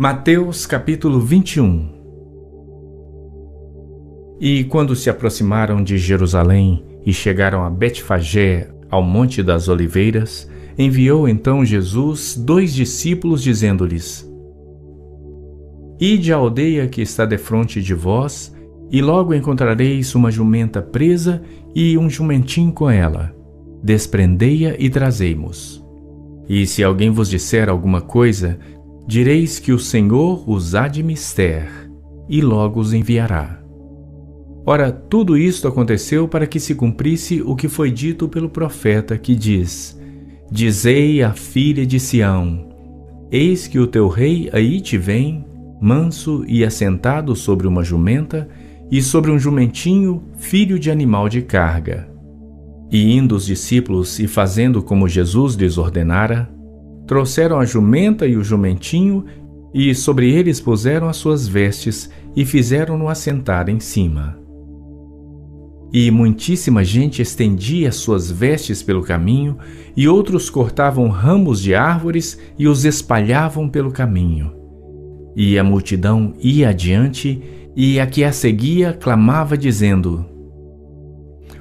Mateus capítulo 21. E quando se aproximaram de Jerusalém e chegaram a Betfagé, ao Monte das Oliveiras, enviou então Jesus 2 discípulos, dizendo-lhes: Ide à aldeia que está defronte de vós, e logo encontrareis uma jumenta presa e um jumentinho com ela. Desprendei-a e trazei-mos. E se alguém vos disser alguma coisa, direis que o Senhor os há de mister, e logo os enviará. Ora, tudo isto aconteceu para que se cumprisse o que foi dito pelo profeta, que diz: Dizei à filha de Sião: Eis que o teu rei aí te vem, manso e assentado sobre uma jumenta, e sobre um jumentinho, filho de animal de carga. E indo os discípulos e fazendo como Jesus lhes ordenara, trouxeram a jumenta e o jumentinho, e sobre eles puseram as suas vestes, e fizeram-no assentar em cima. E muitíssima gente estendia as suas vestes pelo caminho, e outros cortavam ramos de árvores e os espalhavam pelo caminho. E a multidão ia adiante, e a que a seguia clamava, dizendo: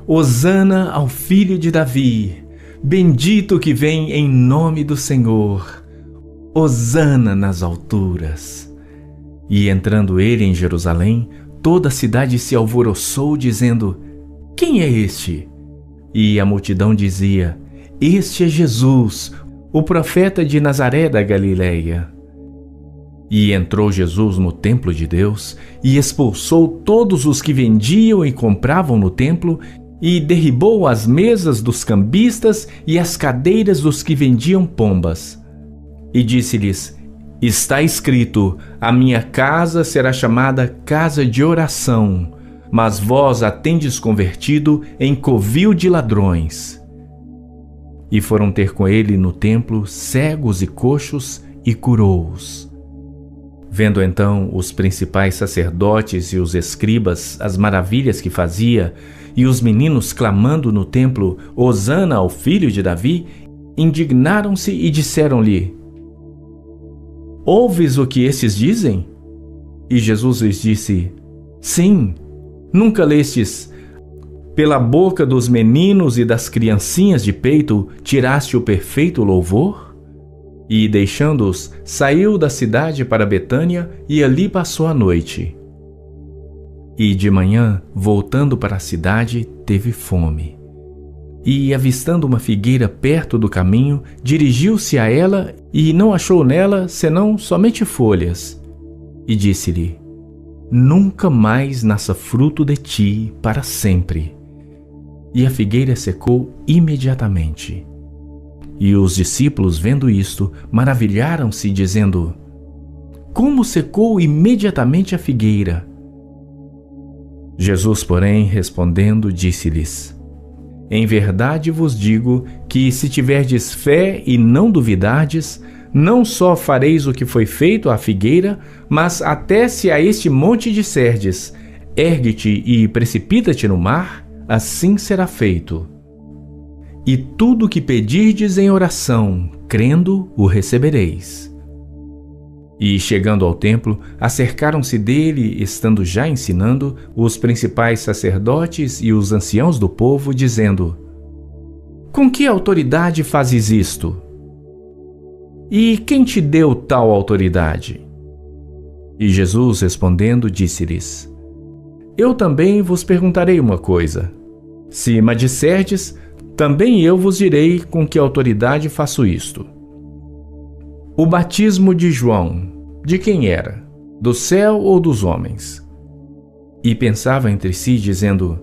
Hosana ao filho de Davi! Bendito que vem em nome do Senhor! Hosana nas alturas! E entrando ele em Jerusalém, toda a cidade se alvoroçou, dizendo: Quem é este? E a multidão dizia: Este é Jesus, o profeta de Nazaré da Galileia. E entrou Jesus no templo de Deus, e expulsou todos os que vendiam e compravam no templo, e derribou as mesas dos cambistas e as cadeiras dos que vendiam pombas. E disse-lhes: Está escrito: A minha casa será chamada casa de oração, mas vós a tendes convertido em covil de ladrões. E foram ter com ele no templo cegos e coxos, e curou-os. Vendo então os principais sacerdotes e os escribas as maravilhas que fazia, e os meninos clamando no templo: Hosana ao filho de Davi, indignaram-se e disseram-lhe: Ouves o que estes dizem? E Jesus lhes disse: Sim, nunca lestes: Pela boca dos meninos e das criancinhas de peito tiraste o perfeito louvor? E, deixando-os, saiu da cidade para Betânia, e ali passou a noite. E de manhã, voltando para a cidade, teve fome. E, avistando uma figueira perto do caminho, dirigiu-se a ela, e não achou nela senão somente folhas. E disse-lhe: Nunca mais nasça fruto de ti para sempre. E a figueira secou imediatamente. E os discípulos, vendo isto, maravilharam-se, dizendo: Como secou imediatamente a figueira? Jesus, porém, respondendo, disse-lhes: Em verdade vos digo que, se tiverdes fé e não duvidardes, não só fareis o que foi feito à figueira, mas até se a este monte disserdes: Ergue-te e precipita-te no mar, assim será feito. E tudo o que pedirdes em oração, crendo, o recebereis. E, chegando ao templo, acercaram-se dele, estando já ensinando, os principais sacerdotes e os anciãos do povo, dizendo: Com que autoridade fazes isto? E quem te deu tal autoridade? E Jesus, respondendo, disse-lhes: Eu também vos perguntarei uma coisa. Se me disserdes, também eu vos direi com que autoridade faço isto. O batismo de João, de quem era? Do céu ou dos homens? E pensava entre si, dizendo: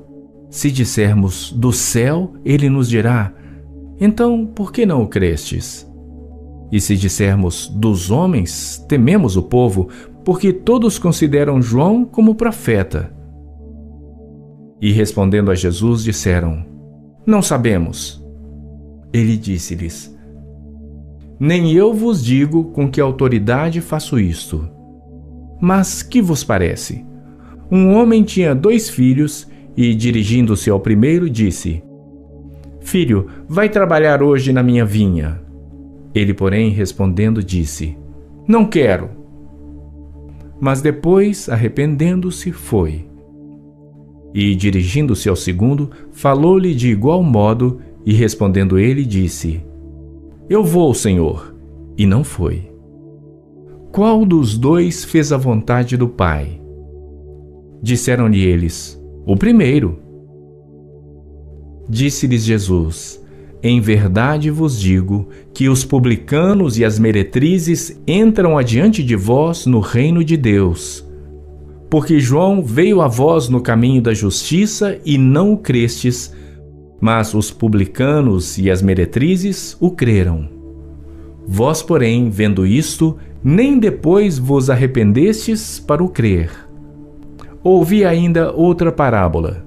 Se dissermos do céu, ele nos dirá: Então, por que não o crestes? E se dissermos dos homens, tememos o povo, porque todos consideram João como profeta. E respondendo a Jesus, disseram: Não sabemos. Ele disse-lhes: Nem eu vos digo com que autoridade faço isto. Mas que vos parece? Um homem tinha 2 filhos, e, dirigindo-se ao primeiro, disse: Filho, vai trabalhar hoje na minha vinha. Ele, porém, respondendo, disse: Não quero. Mas depois, arrependendo-se, foi. E, dirigindo-se ao segundo, falou-lhe de igual modo, e respondendo ele, disse: Eu vou, Senhor. E não foi. Qual dos dois fez a vontade do Pai? Disseram-lhe eles: O primeiro. Disse-lhes Jesus: Em verdade vos digo que os publicanos e as meretrizes entram adiante de vós no reino de Deus. Porque João veio a vós no caminho da justiça e não o crestes, mas os publicanos e as meretrizes o creram. Vós, porém, vendo isto, nem depois vos arrependestes para o crer. Ouvi ainda outra parábola.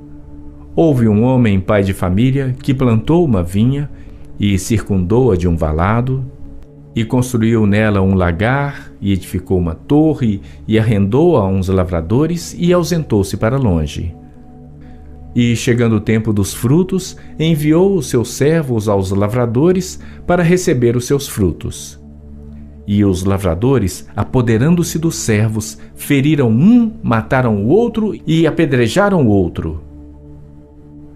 Houve um homem, pai de família, que plantou uma vinha e circundou-a de um valado, e construiu nela um lagar, e edificou uma torre, e arrendou a uns lavradores, e ausentou-se para longe. E, chegando o tempo dos frutos, enviou os seus servos aos lavradores para receber os seus frutos. E os lavradores, apoderando-se dos servos, feriram um, mataram o outro e apedrejaram o outro.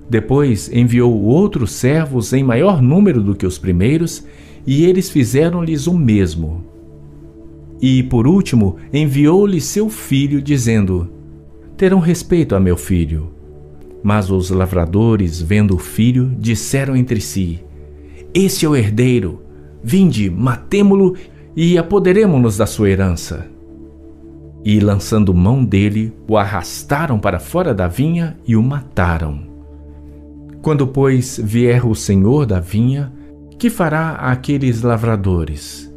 Depois enviou outros servos em maior número do que os primeiros, e eles fizeram-lhes o mesmo. E, por último, enviou-lhe seu filho, dizendo: Terão respeito a meu filho. Mas os lavradores, vendo o filho, disseram entre si: Este é o herdeiro. Vinde, matemo-lo e apoderemo-nos da sua herança. E, lançando mão dele, o arrastaram para fora da vinha e o mataram. Quando, pois, vier o senhor da vinha, que fará àqueles lavradores?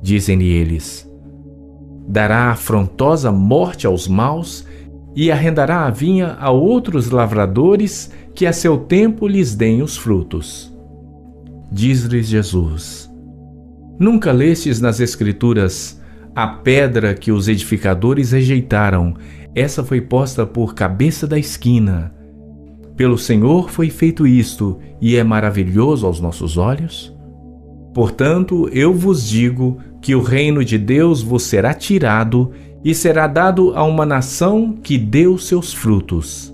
Dizem-lhe eles: Dará afrontosa morte aos maus e arrendará a vinha a outros lavradores que a seu tempo lhes deem os frutos. Diz-lhes Jesus: Nunca lestes nas Escrituras: a pedra que os edificadores rejeitaram, essa foi posta por cabeça da esquina. Pelo Senhor foi feito isto, e é maravilhoso aos nossos olhos? Portanto, eu vos digo que o reino de Deus vos será tirado e será dado a uma nação que deu seus frutos.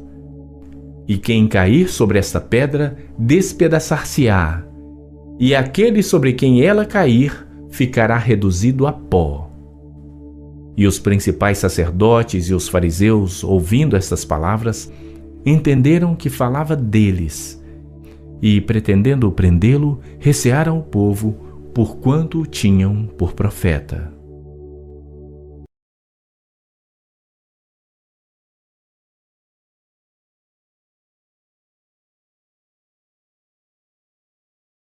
E quem cair sobre esta pedra, despedaçar-se-á, e aquele sobre quem ela cair, ficará reduzido a pó. E os principais sacerdotes e os fariseus, ouvindo estas palavras, entenderam que falava deles, e, pretendendo prendê-lo, recearam o povo, porquanto o tinham por profeta.